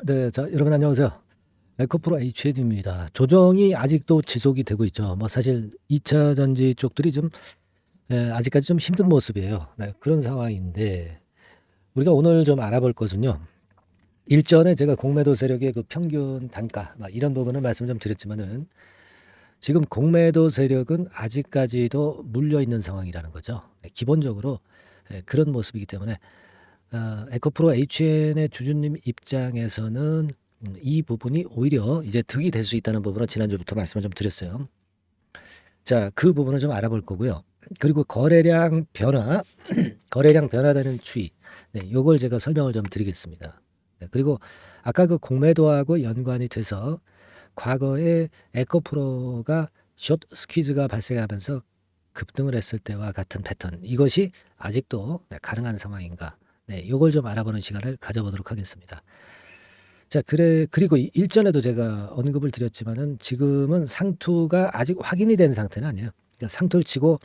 네. 자, 여러분 안녕하세요. 에코프로 HD입니다. 조정이 아직도 지속이 되고 있죠. 뭐 사실 2차 전지 쪽들이 좀 아직까지 좀 힘든 모습이에요. 네, 그런 상황인데 우리가 오늘 좀 알아볼 것은요. 일전에 제가 공매도 세력의 그 평균 단가 막 이런 부분을 말씀 좀 드렸지만은 지금 공매도 세력은 아직까지도 물려 있는 상황이라는 거죠. 네, 기본적으로 그런 모습이기 때문에 에코프로 HN의 주주님 입장에서는 이 부분이 오히려 이제 득이 될 수 있다는 부분을 지난주부터 말씀을 좀 드렸어요. 자, 그 부분을 좀 알아볼 거고요. 그리고 거래량 변화, 거래량 변화되는 추이, 네, 요걸 제가 설명을 좀 드리겠습니다. 네, 그리고 아까 그 공매도하고 연관이 돼서 과거에 에코프로가 숏 스퀴즈가 발생하면서 급등을 했을 때와 같은 패턴, 이것이 아직도 가능한 상황인가? 네, 요걸 좀 알아보는 시간을 가져보도록 하겠습니다. 자, 그리고 일전에도 제가 언급을 드렸지만은 지금은 상투가 아직 확인이 된 상태는 아니에요. 그러니까 상투를 치고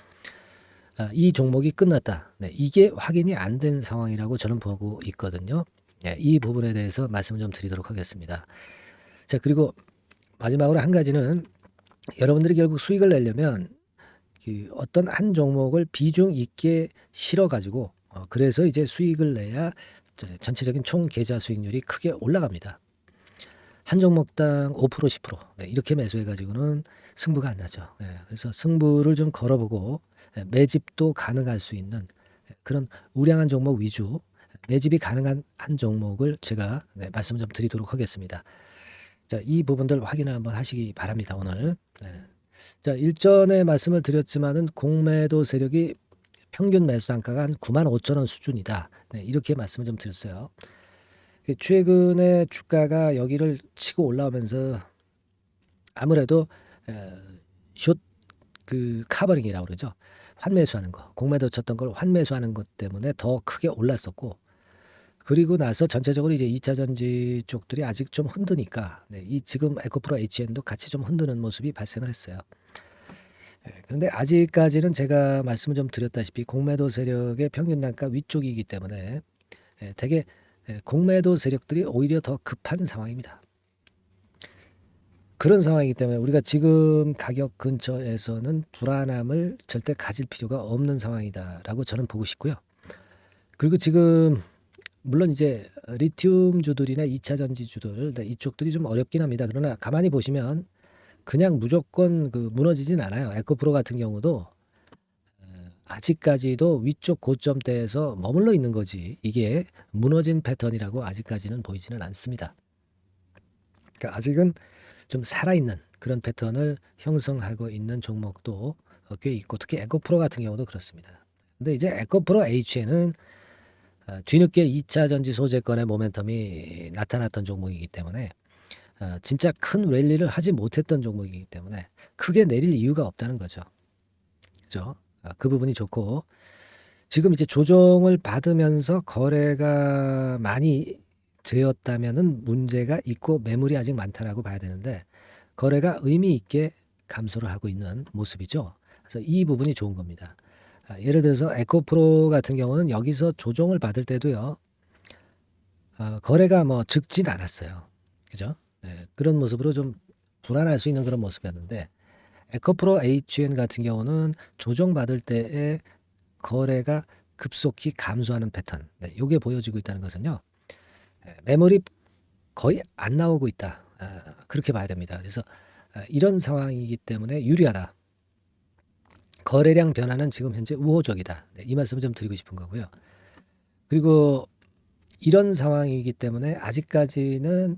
이 종목이 끝났다. 네, 이게 확인이 안 된 상황이라고 저는 보고 있거든요. 네, 이 부분에 대해서 말씀을 좀 드리도록 하겠습니다. 자, 그리고 마지막으로 한 가지는 여러분들이 결국 수익을 내려면 그 어떤 한 종목을 비중 있게 실어 가지고 그래서 이제 수익을 내야 전체적인 총 계좌 수익률이 크게 올라갑니다. 한 종목당 5% 10% 네, 이렇게 매수해 가지고는 승부가 안 나죠. 예, 그래서 승부를 좀 걸어보고 매집도 가능할 수 있는 그런 우량한 종목 위주 매집이 가능한 한 종목을 제가 말씀 좀 드리도록 하겠습니다. 자, 이 부분들 확인을 한번 하시기 바랍니다. 오늘. 네. 자, 일전에 말씀을 드렸지만은 공매도 세력이 평균 매수 단가가 한 95,000원 수준이다. 네, 이렇게 말씀을 좀 드렸어요. 최근에 주가가 여기를 치고 올라오면서 아무래도 숏 그 카버링이라고 그러죠. 환매수하는 거, 공매도 쳤던 걸 환매수하는 것 때문에 더 크게 올랐었고, 그리고 나서 전체적으로 이제 2차 전지 쪽들이 아직 좀 흔드니까 이 지금 에코프로 HN도 같이 좀 흔드는 모습이 발생을 했어요. 그런데 아직까지는 제가 말씀을 좀 드렸다시피 공매도 세력의 평균 단가 위쪽이기 때문에 되게 공매도 세력들이 오히려 더 급한 상황입니다. 그런 상황이기 때문에 우리가 지금 가격 근처에서는 불안함을 절대 가질 필요가 없는 상황이다라고 저는 보고 싶고요. 그리고 지금 물론 이제 리튬주들이나 2차 전지주들 이쪽들이 좀 어렵긴 합니다. 그러나 가만히 보시면 그냥 무조건 그 무너지진 않아요. 에코프로 같은 경우도 아직까지도 위쪽 고점대에서 머물러 있는 거지 이게 무너진 패턴이라고 아직까지는 보이지는 않습니다. 그러니까 아직은 좀 살아있는 그런 패턴을 형성하고 있는 종목도 꽤 있고 특히 에코프로 같은 경우도 그렇습니다. 근데 이제 에코프로 H에는 뒤늦게 2차 전지 소재권의 모멘텀이 나타났던 종목이기 때문에 진짜 큰 랠리를 하지 못했던 종목이기 때문에 크게 내릴 이유가 없다는 거죠. 그죠? 그 부분이 좋고 지금 이제 조정을 받으면서 거래가 많이 되었다면은 문제가 있고 매물이 아직 많다라고 봐야 되는데 거래가 의미 있게 감소를 하고 있는 모습이죠. 그래서 이 부분이 좋은 겁니다. 예를 들어서 에코프로 같은 경우는 여기서 조정을 받을 때도요. 거래가 뭐 적진 않았어요. 그죠? 네, 그런 모습으로 좀 불안할 수 있는 그런 모습이었는데 에코프로 HN 같은 경우는 조정받을 때에 거래가 급속히 감소하는 패턴. 네, 요게 보여지고 있다는 것은요. 매물이 거의 안 나오고 있다. 그렇게 봐야 됩니다. 그래서 이런 상황이기 때문에 유리하다. 거래량 변화는 지금 현재 우호적이다. 네, 이 말씀을 좀 드리고 싶은 거고요. 그리고 이런 상황이기 때문에 아직까지는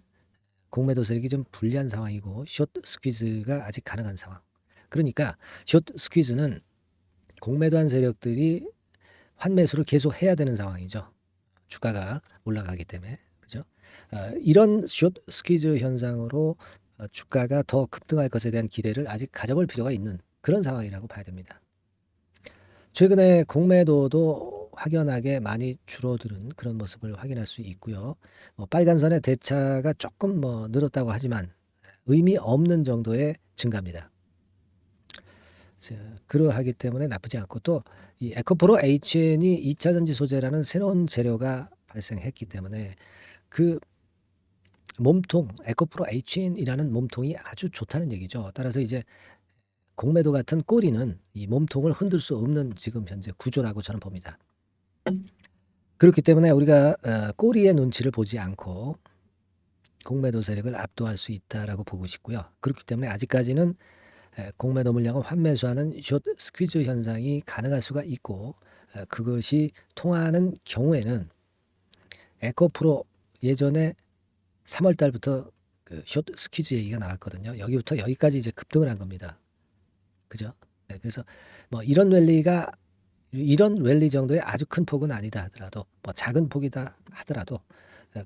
공매도 세력이 좀 불리한 상황이고 숏 스퀴즈가 아직 가능한 상황. 그러니까 숏 스퀴즈는 공매도한 세력들이 환매수를 계속 해야 되는 상황이죠. 주가가 올라가기 때문에. 그죠? 이런 숏 스퀴즈 현상으로 주가가 더 급등할 것에 대한 기대를 아직 가져볼 필요가 있는 그런 상황이라고 봐야 됩니다. 최근에 공매도도 확연하게 많이 줄어드는 그런 모습을 확인할 수 있고요. 빨간선의 대차가 조금 늘었다고 하지만 의미 없는 정도의 증가입니다. 그러하기 때문에 나쁘지 않고 또 이 에코프로 HN이 2차 전지 소재라는 새로운 재료가 발생했기 때문에 그 몸통 에코프로 HN이라는 몸통이 아주 좋다는 얘기죠. 따라서 이제 공매도 같은 꼬리는 이 몸통을 흔들 수 없는 지금 현재 구조라고 저는 봅니다. 그렇기 때문에 우리가 꼬리의 눈치를 보지 않고 공매도 세력을 압도할 수 있다라고 보고 싶고요. 그렇기 때문에 아직까지는 공매도 물량을 환매수하는 숏 스퀴즈 현상이 가능할 수가 있고, 그것이 통하는 경우에는 에코프로 예전에 3월 달부터 그 숏 스퀴즈 얘기가 나왔거든요. 여기부터 여기까지 이제 급등을 한 겁니다. 그죠? 네, 그래서 뭐 이런 랠리 정도의 아주 큰 폭은 아니다 하더라도, 뭐 작은 폭이다 하더라도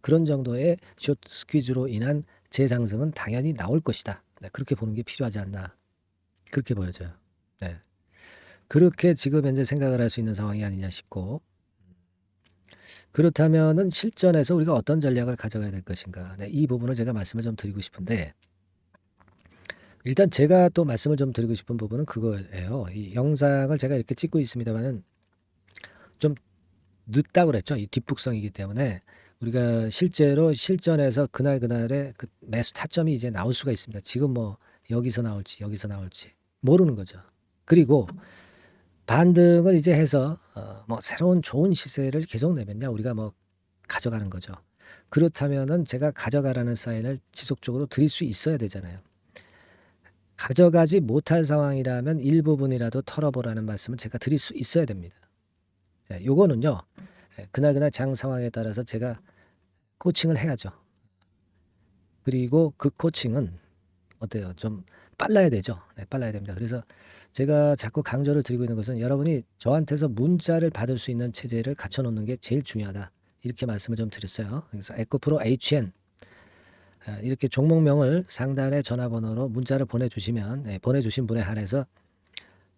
그런 정도의 숏 스퀴즈로 인한 재상승은 당연히 나올 것이다. 네, 그렇게 보는 게 필요하지 않나, 그렇게 보여져요. 네, 그렇게 지금 현재 생각을 할 수 있는 상황이 아니냐 싶고, 그렇다면은 실전에서 우리가 어떤 전략을 가져가야 될 것인가. 네, 이 부분을 제가 말씀을 좀 드리고 싶은데, 일단 제가 또 말씀을 좀 드리고 싶은 부분은 그거예요. 이 영상을 제가 이렇게 찍고 있습니다만은 좀 늦다고 그랬죠. 이 뒷북성이기 때문에 우리가 실제로 실전에서 그날의 그 매수 타점이 이제 나올 수가 있습니다. 지금 뭐 여기서 나올지 모르는 거죠. 그리고 반등을 이제 해서 뭐 새로운 좋은 시세를 계속 내면요, 우리가 뭐 가져가는 거죠. 그렇다면은 제가 가져가라는 사인을 지속적으로 드릴 수 있어야 되잖아요. 가져가지 못할 상황이라면 일부분이라도 털어보라는 말씀을 제가 드릴 수 있어야 됩니다. 요거는요, 그날 장 상황에 따라서 제가 코칭을 해야죠. 그리고 그 코칭은 어때요? 좀 빨라야 되죠. 네, 빨라야 됩니다. 그래서 제가 자꾸 강조를 드리고 있는 것은 여러분이 저한테서 문자를 받을 수 있는 체제를 갖춰놓는 게 제일 중요하다, 이렇게 말씀을 좀 드렸어요. 그래서 에코프로 HN 이렇게 종목명을 상단에 전화번호로 문자를 보내주시면, 보내주신 분에 한해서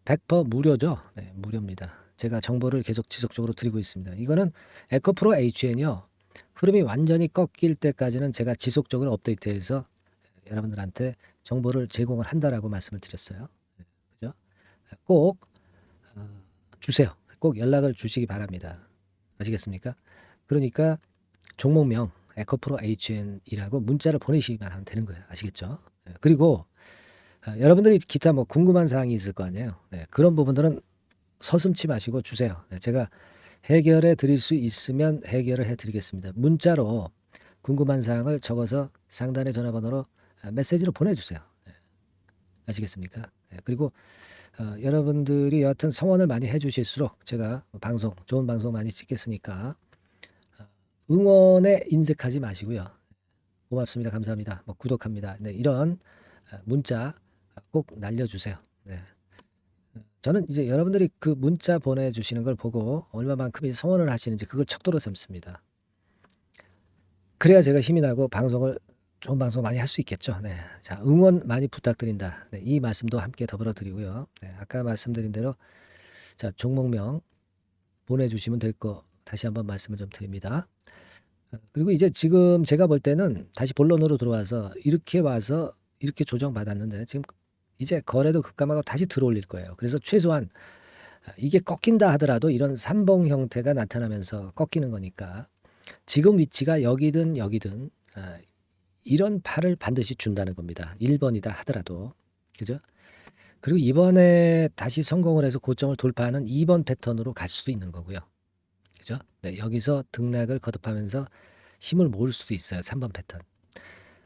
100% 무료죠. 네, 무료입니다. 제가 정보를 계속 지속적으로 드리고 있습니다. 이거는 에코프로 HN이요, 흐름이 완전히 꺾일 때까지는 제가 지속적으로 업데이트해서 여러분들한테 정보를 제공을 한다라고 말씀을 드렸어요. 그죠? 꼭 주세요. 꼭 연락을 주시기 바랍니다. 아시겠습니까? 그러니까 종목명 에코프로 HN이라고 문자를 보내시기만 하면 되는 거예요. 아시겠죠? 그리고 여러분들이 기타 뭐 궁금한 사항이 있을 거 아니에요. 그런 부분들은 서슴지 마시고 주세요. 제가 해결해 드릴 수 있으면 해결을 해 드리겠습니다. 문자로 궁금한 사항을 적어서 상단의 전화번호로 메시지로 보내주세요. 아시겠습니까? 그리고 여러분들이 여하튼 성원을 많이 해주실수록 제가 좋은 방송 많이 찍겠으니까 응원에 인색하지 마시고요. 고맙습니다. 감사합니다. 뭐 구독합니다. 네, 이런 문자 꼭 날려주세요. 네. 저는 이제 여러분들이 그 문자 보내주시는 걸 보고 얼마만큼 이제 성원을 하시는지 그걸 척도로 삼습니다. 그래야 제가 힘이 나고 좋은 방송 많이 할 수 있겠죠. 네. 자, 응원 많이 부탁드린다. 네, 이 말씀도 함께 더불어 드리고요. 네, 아까 말씀드린 대로 자, 종목명 보내주시면 될 거 다시 한번 말씀을 좀 드립니다. 그리고 이제 지금 제가 볼 때는 다시 본론으로 들어와서 이렇게 와서 이렇게 조정받았는데 지금 이제 거래도 급감하고 다시 들어올릴 거예요. 그래서 최소한 이게 꺾인다 하더라도 이런 삼봉 형태가 나타나면서 꺾이는 거니까 지금 위치가 여기든 이런 팔을 반드시 준다는 겁니다. 1번이다 하더라도. 그죠? 그리고 이번에 다시 성공을 해서 고점을 돌파하는 2번 패턴으로 갈 수도 있는 거고요. 그죠? 네, 여기서 등락을 거듭하면서 힘을 모을 수도 있어요. 3번 패턴.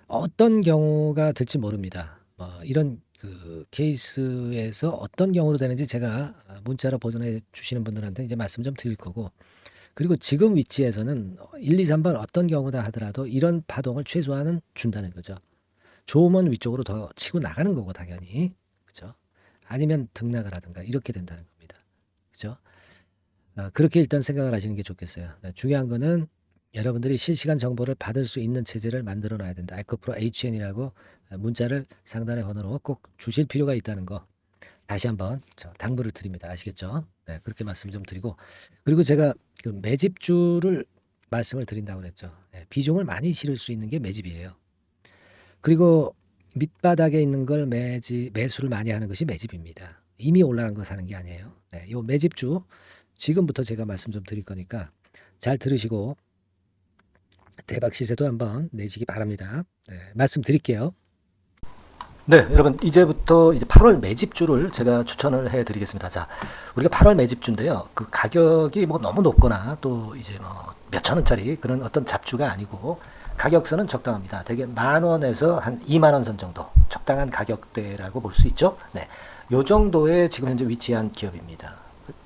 어떤 경우가 될지 모릅니다. 이런 그 케이스에서 어떤 경우로 되는지 제가 문자로 보내주시는 분들한테 이제 말씀 좀 드릴 거고, 그리고 지금 위치에서는 1, 2, 3번 어떤 경우다 하더라도 이런 파동을 최소한은 준다는 거죠. 좋으면 위쪽으로 더 치고 나가는 거고 당연히. 그죠? 아니면 등락을 하든가 이렇게 된다는 겁니다. 그죠? 그렇게 일단 생각을 하시는 게 좋겠어요. 중요한 거는 여러분들이 실시간 정보를 받을 수 있는 체제를 만들어 놔야 된다. 에코프로 HN이라고 문자를 상단의 번호로 꼭 주실 필요가 있다는 거 다시 한번 당부를 드립니다. 아시겠죠? 네, 그렇게 말씀 좀 드리고, 그리고 제가 그 매집주를 말씀을 드린다고 그랬죠. 네, 비중을 많이 실을 수 있는 게 매집이에요. 그리고 밑바닥에 있는 걸 매수를 많이 하는 것이 매집입니다. 이미 올라간 거 사는 게 아니에요. 네, 요 매집주 지금부터 제가 말씀 좀 드릴 거니까 잘 들으시고 대박 시세도 한번 내시기 바랍니다. 네, 말씀드릴게요. 네, 여러분 이제부터 이제 8월 매집주를 제가 추천을 해드리겠습니다. 자, 우리가 8월 매집주인데요. 그 가격이 뭐 너무 높거나 또 이제 뭐 몇천 원짜리 그런 어떤 잡주가 아니고 가격선은 적당합니다. 대개 10,000원에서 한 20,000원 선 정도 적당한 가격대라고 볼 수 있죠. 네, 요 정도에 지금 현재 위치한 기업입니다.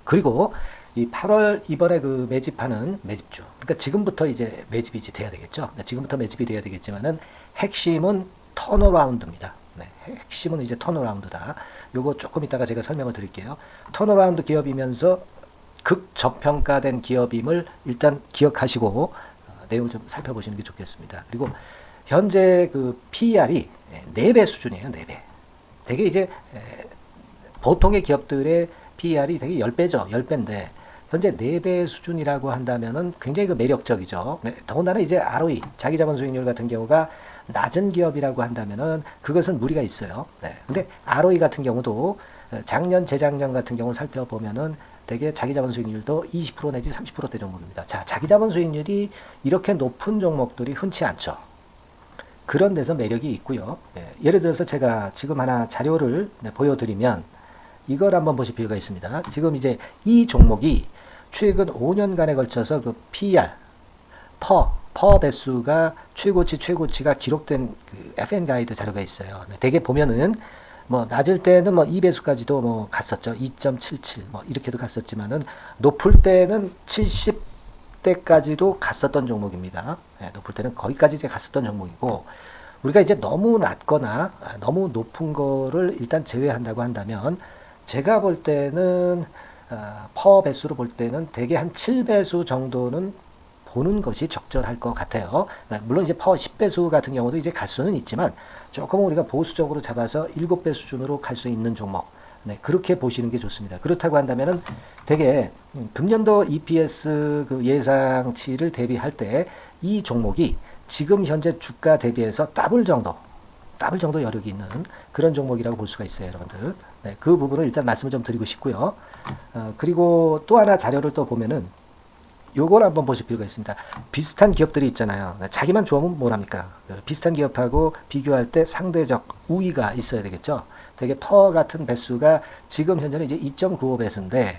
그리고 이 8월 이번에 그 매집하는 매집주, 그러니까 지금부터 이제 매집이 이제 돼야 되겠죠. 네, 지금부터 매집이 돼야 되겠지만은 핵심은 턴어라운드입니다. 네, 핵심은 이제 턴어라운드다. 요거 조금 이따가 제가 설명을 드릴게요. 턴어라운드 기업이면서 극저평가된 기업임을 일단 기억하시고 내용을 좀 살펴보시는 게 좋겠습니다. 그리고 현재 그 PER이 4배 수준이에요. 4배. 되게 이제 보통의 기업들의 PER이 되게 10배죠. 10배인데 현재 4배 수준이라고 한다면은 굉장히 그 매력적이죠. 네, 더군다나 이제 ROE, 자기자본 수익률 같은 경우가 낮은 기업이라고 한다면은 그것은 무리가 있어요. 네. 근데 ROE 같은 경우도 작년, 재작년 같은 경우 살펴보면은 되게 자기자본 수익률도 20% 내지 30%대 종목입니다. 자, 자기자본 수익률이 이렇게 높은 종목들이 흔치 않죠. 그런 데서 매력이 있고요. 네. 예를 들어서 제가 지금 하나 자료를 보여드리면 이걸 한번 보실 필요가 있습니다. 지금 이제 이 종목이 최근 5년간에 걸쳐서 그 PER, 퍼 배수가 최고치가 기록된 그 FN 가이드 자료가 있어요. 대개 보면은 뭐 낮을 때는 뭐 2배수까지도 뭐 갔었죠. 2.77 뭐 이렇게도 갔었지만은 높을 때는 70대까지도 갔었던 종목입니다. 네, 높을 때는 거기까지 이제 갔었던 종목이고 우리가 이제 너무 낮거나 너무 높은 거를 일단 제외한다고 한다면 제가 볼 때는 퍼 배수로 볼 때는 대개 한 7배수 정도는 보는 것이 적절할 것 같아요. 물론 이제 퍼 10배수 같은 경우도 이제 갈 수는 있지만 조금 우리가 보수적으로 잡아서 7배 수준으로 갈 수 있는 종목. 네, 그렇게 보시는 게 좋습니다. 그렇다고 한다면은 되게 금년도 EPS 그 예상치를 대비할 때 이 종목이 지금 현재 주가 대비해서 더블 정도 여력이 있는 그런 종목이라고 볼 수가 있어요, 여러분들. 네, 그 부분을 일단 말씀을 좀 드리고 싶고요. 그리고 또 하나 자료를 또 보면은 요걸 한번 보실 필요가 있습니다. 비슷한 기업들이 있잖아요. 자기만 좋으면 뭐랍니까? 비슷한 기업하고 비교할 때 상대적 우위가 있어야 되겠죠. 되게 퍼 같은 배수가 지금 현재는 이제 2.95배수인데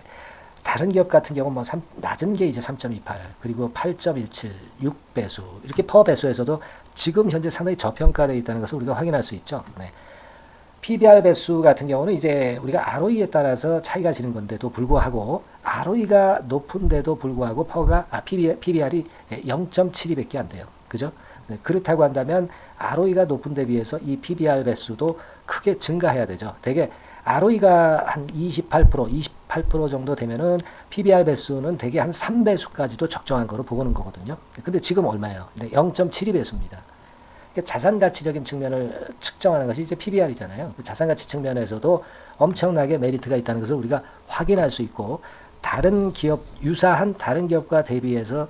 다른 기업 같은 경우는 뭐 낮은 게 이제 3.28 그리고 8.17, 6배수 이렇게 퍼 배수에서도 지금 현재 상당히 저평가되어 있다는 것을 우리가 확인할 수 있죠. 네. PBR 배수 같은 경우는 이제 우리가 ROE에 따라서 차이가 지는 건데도 불구하고 ROE가 높은데도 불구하고 PBR이 0.72밖에 안 돼요. 그죠? 네, 그렇다고 한다면 ROE가 높은 데 비해서 이 PBR 배수도 크게 증가해야 되죠. 되게 ROE가 한 28% 정도 되면은 PBR 배수는 되게 한 3배수까지도 적정한 거로 보고는 거거든요. 근데 지금 얼마예요? 0.72배수입니다. 자산 가치적인 측면을 측정하는 것이 이제 PBR이잖아요. 그 자산 가치 측면에서도 엄청나게 메리트가 있다는 것을 우리가 확인할 수 있고 다른 기업 유사한 다른 기업과 대비해서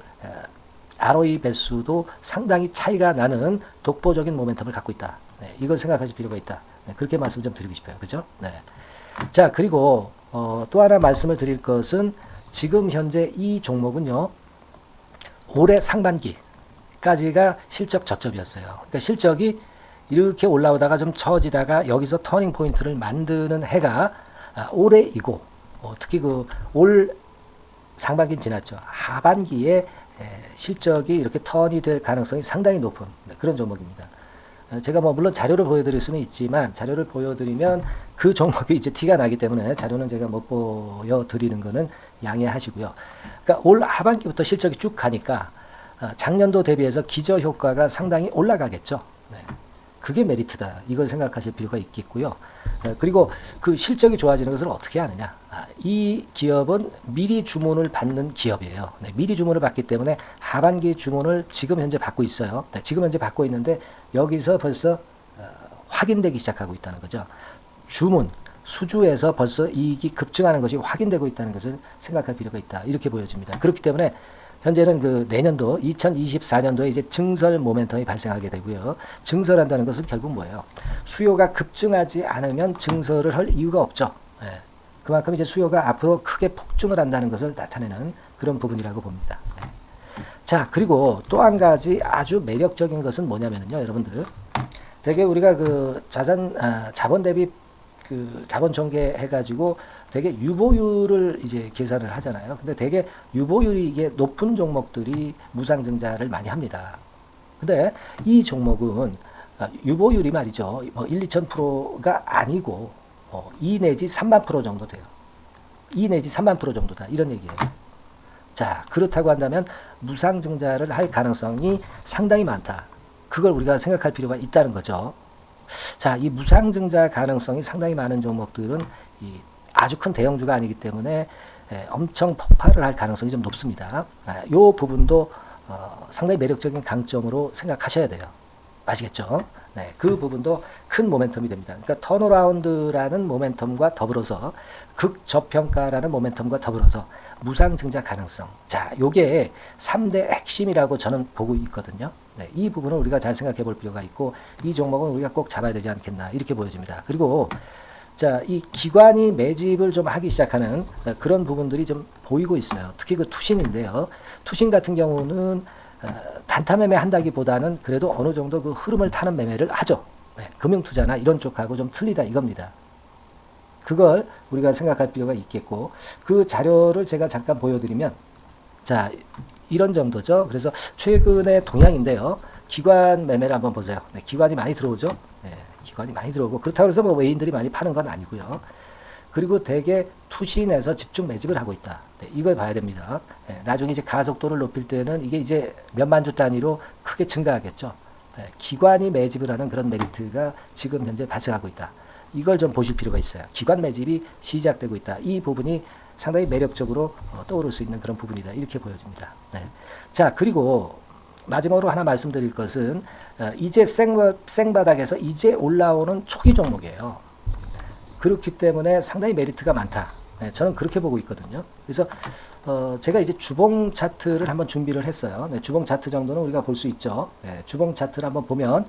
ROE 배수도 상당히 차이가 나는 독보적인 모멘텀을 갖고 있다. 네, 이걸 생각하실 필요가 있다. 네, 그렇게 말씀 좀 드리고 싶어요. 그죠? 네. 자, 그리고 또 하나 말씀을 드릴 것은 지금 현재 이 종목은요. 올해 상반기 까지가 실적 저점이었어요. 그러니까 실적이 이렇게 올라오다가 좀 처지다가 여기서 터닝 포인트를 만드는 해가 올해이고 특히 그 올 상반기는 지났죠. 하반기에 실적이 이렇게 턴이 될 가능성이 상당히 높은 그런 종목입니다. 제가 뭐 물론 자료를 보여드릴 수는 있지만 자료를 보여드리면 그 종목이 이제 티가 나기 때문에 자료는 제가 못 보여드리는 거는 양해하시고요. 그러니까 올 하반기부터 실적이 쭉 가니까 작년도 대비해서 기저 효과가 상당히 올라가겠죠. 네. 그게 메리트다. 이걸 생각하실 필요가 있겠고요. 그리고 그 실적이 좋아지는 것을 어떻게 하느냐. 이 기업은 미리 주문을 받는 기업이에요. 네. 미리 주문을 받기 때문에 하반기 주문을 지금 현재 받고 있어요. 네. 지금 현재 받고 있는데 여기서 벌써 확인되기 시작하고 있다는 거죠. 주문, 수주에서 벌써 이익이 급증하는 것이 확인되고 있다는 것을 생각할 필요가 있다. 이렇게 보여집니다. 그렇기 때문에 현재는 그 내년도 2024년도에 이제 증설 모멘텀이 발생하게 되고요. 증설한다는 것은 결국 뭐예요? 수요가 급증하지 않으면 증설을 할 이유가 없죠. 예. 그만큼 이제 수요가 앞으로 크게 폭증을 한다는 것을 나타내는 그런 부분이라고 봅니다. 예. 자, 그리고 또 한 가지 아주 매력적인 것은 뭐냐면요, 여러분들. 되게 우리가 그 자본 대비 그 자본 전개해가지고 되게 유보율을 이제 계산을 하잖아요. 근데 되게 유보율이 이게 높은 종목들이 무상증자를 많이 합니다. 근데 이 종목은 유보율이 말이죠. 뭐 1, 2,000%가 아니고 2 내지 3만 프로 정도 돼요. 2 내지 3만 프로 정도다. 이런 얘기예요. 자, 그렇다고 한다면 무상증자를 할 가능성이 상당히 많다. 그걸 우리가 생각할 필요가 있다는 거죠. 자, 이 무상증자 가능성이 상당히 많은 종목들은 아주 큰 대형주가 아니기 때문에 엄청 폭발을 할 가능성이 좀 높습니다. 이 부분도 상당히 매력적인 강점으로 생각하셔야 돼요. 아시겠죠? 네, 그 부분도 큰 모멘텀이 됩니다. 그러니까 턴어라운드라는 모멘텀과 더불어서 극저평가라는 모멘텀과 더불어서 무상증자 가능성. 자, 요게 3대 핵심이라고 저는 보고 있거든요. 네, 이 부분을 우리가 잘 생각해 볼 필요가 있고 이 종목은 우리가 꼭 잡아야 되지 않겠나 이렇게 보여집니다. 그리고 자, 이 기관이 매집을 좀 하기 시작하는 그런 부분들이 좀 보이고 있어요. 특히 그 투신인데요. 투신 같은 경우는 단타 매매 한다기보다는 그래도 어느 정도 그 흐름을 타는 매매를 하죠. 네, 금융투자나 이런 쪽하고 좀 틀리다 이겁니다. 그걸 우리가 생각할 필요가 있겠고 그 자료를 제가 잠깐 보여드리면 자, 이런 정도죠. 그래서 최근의 동향인데요. 기관 매매를 한번 보세요. 네, 기관이 많이 들어오죠. 네, 기관이 많이 들어오고 그렇다고 해서 뭐 외인들이 많이 파는 건 아니고요. 그리고 대개 투신에서 집중 매집을 하고 있다. 네, 이걸 봐야 됩니다. 네, 나중에 이제 가속도를 높일 때는 이게 이제 몇만 주 단위로 크게 증가하겠죠. 네, 기관이 매집을 하는 그런 메리트가 지금 현재 발생하고 있다. 이걸 좀 보실 필요가 있어요. 기관 매집이 시작되고 있다. 이 부분이 상당히 매력적으로 떠오를 수 있는 그런 부분이다. 이렇게 보여집니다. 네. 자, 그리고 마지막으로 하나 말씀드릴 것은 이제 생바닥에서 이제 올라오는 초기 종목이에요. 그렇기 때문에 상당히 메리트가 많다. 네, 저는 그렇게 보고 있거든요. 그래서 제가 이제 주봉 차트를 한번 준비를 했어요. 네, 주봉 차트 정도는 우리가 볼 수 있죠. 네, 주봉 차트를 한번 보면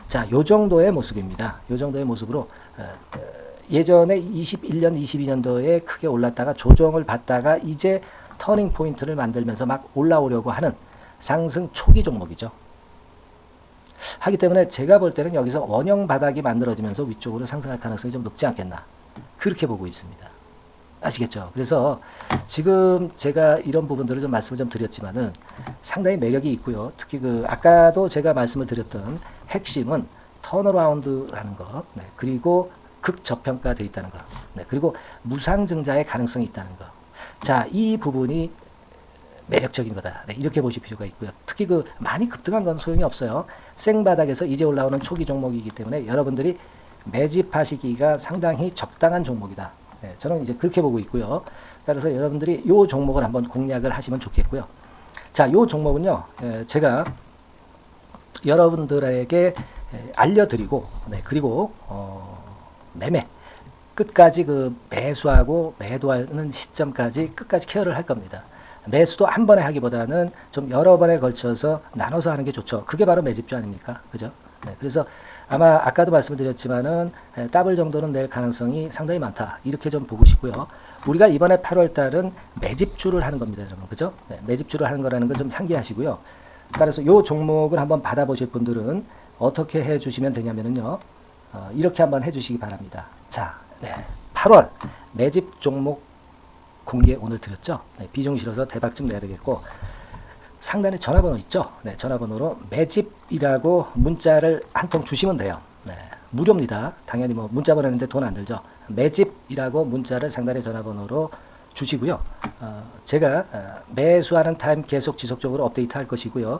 자, 요 정도의 모습입니다. 요 정도의 모습으로 예전에 21년, 22년도에 크게 올랐다가 조정을 받다가 이제 터닝 포인트를 만들면서 막 올라오려고 하는 상승 초기 종목이죠. 하기 때문에 제가 볼 때는 여기서 원형 바닥이 만들어지면서 위쪽으로 상승할 가능성이 좀 높지 않겠나. 그렇게 보고 있습니다. 아시겠죠? 그래서 지금 제가 이런 부분들을 좀 말씀을 좀 드렸지만은 상당히 매력이 있고요. 특히 그 아까도 제가 말씀을 드렸던 핵심은 턴어라운드라는 거, 네, 그리고 극저평가되어 있다는 거, 네, 그리고 무상증자의 가능성이 있다는 거. 자, 이 부분이 매력적인 거다. 네, 이렇게 보실 필요가 있고요. 특히 그 많이 급등한 건 소용이 없어요. 생바닥에서 이제 올라오는 초기 종목이기 때문에 여러분들이 매집하시기가 상당히 적당한 종목이다. 네, 저는 이제 그렇게 보고 있고요. 그래서 여러분들이 이 종목을 한번 공략을 하시면 좋겠고요. 자, 이 종목은요, 제가 여러분들에게 알려드리고, 네, 그리고 매매 끝까지 그 매수하고 매도하는 시점까지 끝까지 케어를 할 겁니다. 매수도 한 번에 하기보다는 좀 여러 번에 걸쳐서 나눠서 하는 게 좋죠. 그게 바로 매집주 아닙니까? 그죠? 네, 그래서 아마 아까도 말씀드렸지만은 더블 정도는 낼 가능성이 상당히 많다. 이렇게 좀 보시고요. 우리가 이번에 8월 달은 매집주를 하는 겁니다, 여러분. 그죠? 네, 매집주를 하는 거라는 걸 좀 상기하시고요. 그래서 이 종목을 한번 받아보실 분들은 어떻게 해 주시면 되냐면요. 이렇게 한번 해 주시기 바랍니다. 자, 네, 8월 매집 종목 공개 오늘 드렸죠. 네, 비중 실어서 대박 좀 내야 되겠고 상단에 전화번호 있죠. 네, 전화번호로 매집이라고 문자를 한 통 주시면 돼요. 네, 무료입니다. 당연히 뭐 문자 보내는데 돈 안 들죠. 매집이라고 문자를 상단에 전화번호로 주시고요. 제가 매수하는 타임 계속 지속적으로 업데이트 할 것이고요.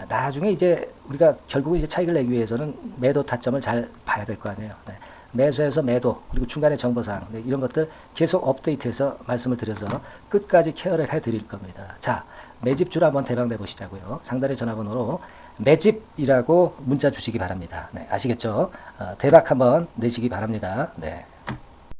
나중에 이제 우리가 결국 이제 차익을 내기 위해서는 매도 타점을 잘 봐야 될 거 아니에요. 네. 매수해서 매도 그리고 중간에 정보사항, 네, 이런 것들 계속 업데이트해서 말씀을 드려서 끝까지 케어를 해드릴 겁니다. 자, 매집주를 한번 대박 내보시자고요. 상단의 전화번호로 매집이라고 문자 주시기 바랍니다. 네, 아시겠죠? 대박 한번 내시기 바랍니다. 네.